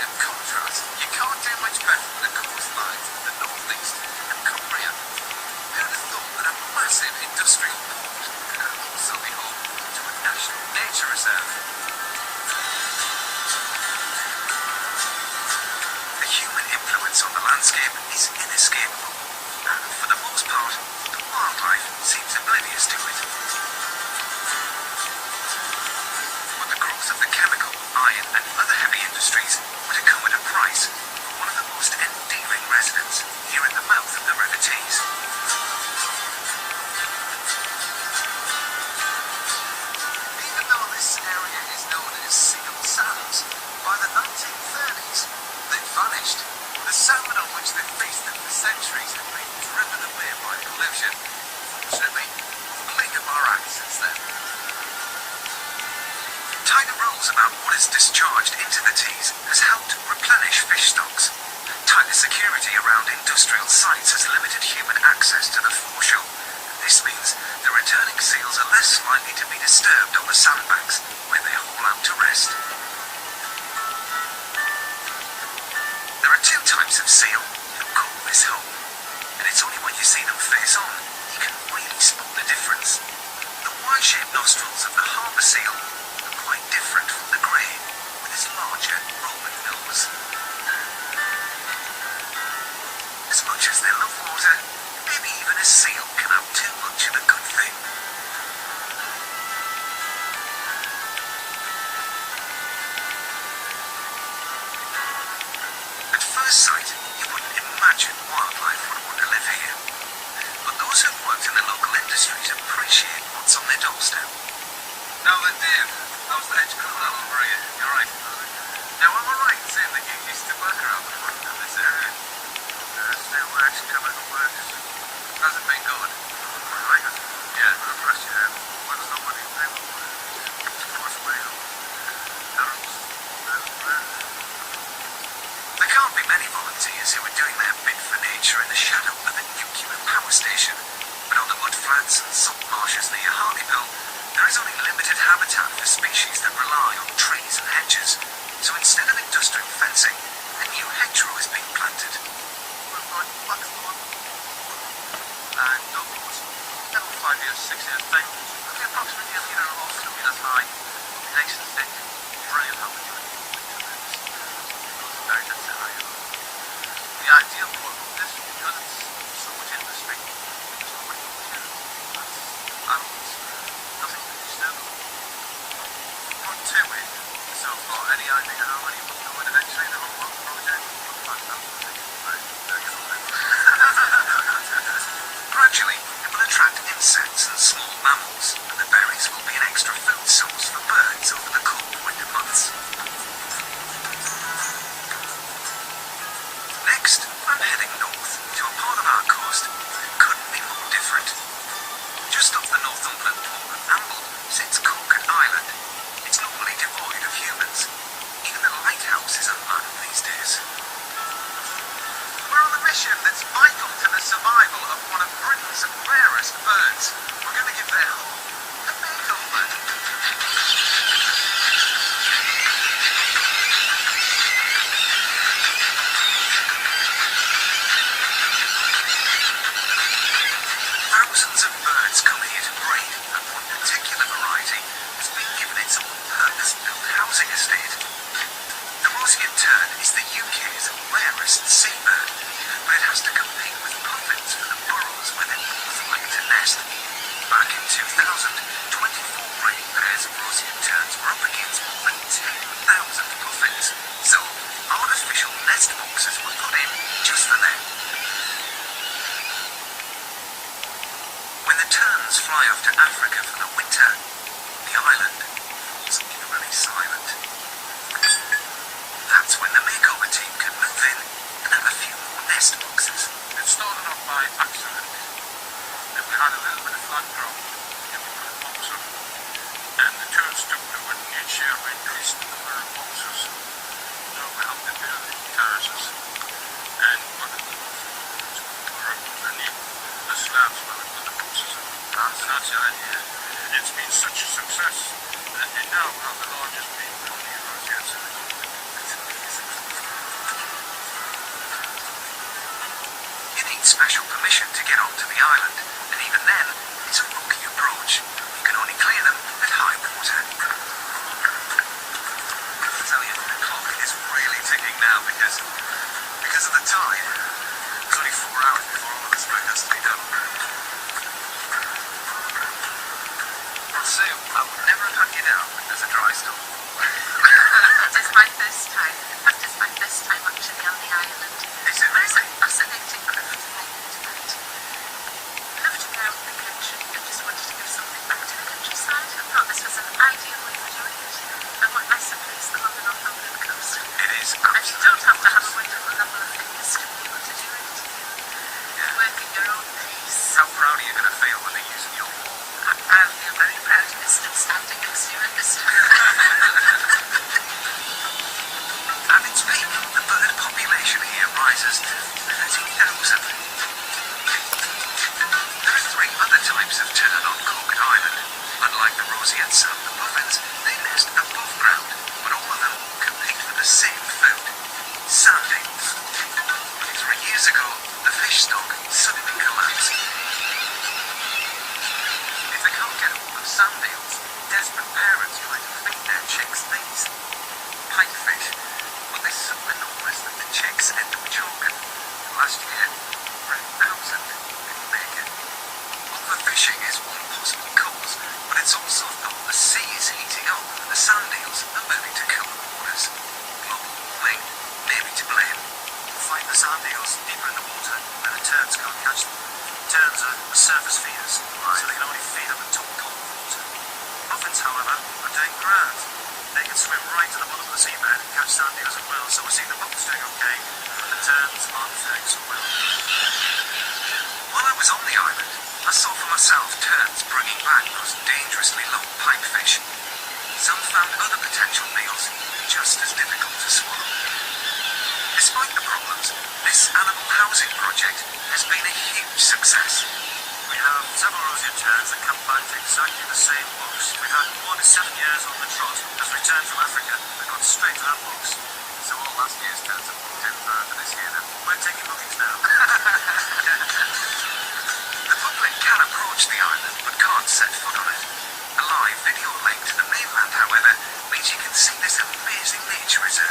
in contrast, you can't do much better than the coastlines of the northeast and Cumbria. Who'd have thought that a massive industrial port could also be home to a national nature reserve? The human influence on the landscape is inescapable, and for the most part, the wildlife seems oblivious to it. But the growth of the chemical, iron and other heavy industries would have come at a price for one of the most endearing residents here in the mouth of the River Tees. Even though this area is known as Seal Sands, by the 1930s, they'd vanished. The salmon on which they've feasted for centuries have been driven away by pollution. Fortunately, we've cleaned up our act since then. Tighter rules about what is discharged into the Tees has helped replenish fish stocks. Tighter security around industrial sites has limited human access to the foreshore, and this means the returning seals are less likely to be disturbed on the sandbanks when they haul out to rest. There are two types of seal who call this home, and it's only when you see them face on you can really spot the difference. The Y-shaped nostrils of the harbour seal are quite different from the grey, with its larger Roman nose. As much as they love water, maybe even a seal can have too much of a good thing. At first sight, you wouldn't imagine wildlife would want to live here. But those who've worked in the local industries appreciate what's on their doorstep. Now then, Dave, how's the hedge coming along for you? You're right. Now, am I right in saying that you used to work around the front of this area? Still works, chemical works. How's it been going? Right. Yeah, for the first year. Well, there's nobody in there. There can't be many volunteers who are doing their bit for nature in the shadow of a nuclear power station. But on the mud flats and salt marshes near Hartlepool, there is only limited habitat for species that rely on trees and hedges. So instead of industrial fencing, a new hedgerow is being planted. We've got blackthorn and dogwoods. Every 5 years, 6 years time. It'll be approximately a metre or 2 metres high. It'll be nice and thick. Brilliant opportunity. The ideal for this, because it's so much industry, so much animals, nothing to disturb them. Put to it so far. Any idea how many will do it eventually, the whole project? Gradually, it will attract insects and small mammals, and the berries will be an extra food source for birds over the cold winter months. Next, I'm heading north to a part of our coast that couldn't be more different. Just off the Northumberland port of Amble sits Corkut Island. It's normally devoid of humans. Even the lighthouse is unmanned these days. We're on a mission that's vital to the survival of one of Britain's rarest birds. We're going to give their home a makeover. Thousands of birds come here to breed, and one particular variety has been given its own purpose-built housing estate. The roseate tern is the UK's rarest seabird, but it has to compete with puffins for the burrows where they both like to nest. Back in 2000, 24 breeding pairs of roseate terns were up against more than 10,000 puffins, so artificial nest boxes were put in just for them. When the terns fly off to Africa for the winter, the island falls eerily silent. That's when the makeover team can move in and have a few more nest boxes. It started off by accident. Then we had a little bit of flat ground, and we put a box up. And the terns took to it, and each year we increased the number of boxes. Now we have to build terraces and put the underneath the slabs where we put the boxes in. That's the idea. It's been such a success that now we have the largest breeding company in Roseate. It's amazing. special permission to get onto the island, and even then, it's a rocky approach. You can only clear them at high water. I tell you, the clock is really ticking now because of the tide. It's only 4 hours before all of this work has to be done. I'll say, I would never have had you down when there's a dry storm. It is my first time. In fact, it's my first time actually on the island. Is it It's a really? fascinating craft. I love to go out in the country and just wanted to give something back to the countryside. I thought this was an ideal way of doing it. And what nicer place than on the Northumberland coast. It is And you absolutely don't have to have a gorgeous. wonderful number of fingers to be able to do it. Yeah. Work at your own pace. How proud are you going to feel when they're using your wall? I'll feel very proud of this standing next to you at this time. At its peak, the bird population here rises to 30,000. There are 3 other types of tern on Cork Island. Unlike the roseate sand and puffins, they nest above ground, but all of them compete for the same food: sand eels. 3 years ago, the fish stock suddenly collapsed. If they can't get hold of sand eels, desperate parents try to feed their chicks these pikefish, but they're so enormous that the chicks end up choking. Last year, over 1,000 didn't make it. Overfishing is one possible cause, but it's also thought the sea is heating up and the sand eels are moving to cooler waters. Global warming may be to blame. We'll find the sand eels deeper in the water where the terns can't catch them. Terns are surface feeders, so they can only feed on the top cold water. Puffins, however, are doing grand. They can swim right to the bottom of the seabed and catch sand eels at will, so we're seeing the puffins doing okay, but the terns aren't doing so well. While I was on the island, I saw for myself terns bringing back those dangerously long pipefish. Some found other potential meals just as difficult to swallow. Despite the problems, this animal housing project has been a huge success. We have several roseate terns that come back to exactly the same box. We've had one 7 years on the trot, has returned from Africa and gone straight to that box. So all last year's terns have booked in for this year then. We're taking bookings now. The public can approach the island but can't set foot on it. A live video link to the mainland, however, means you can see this amazing nature reserve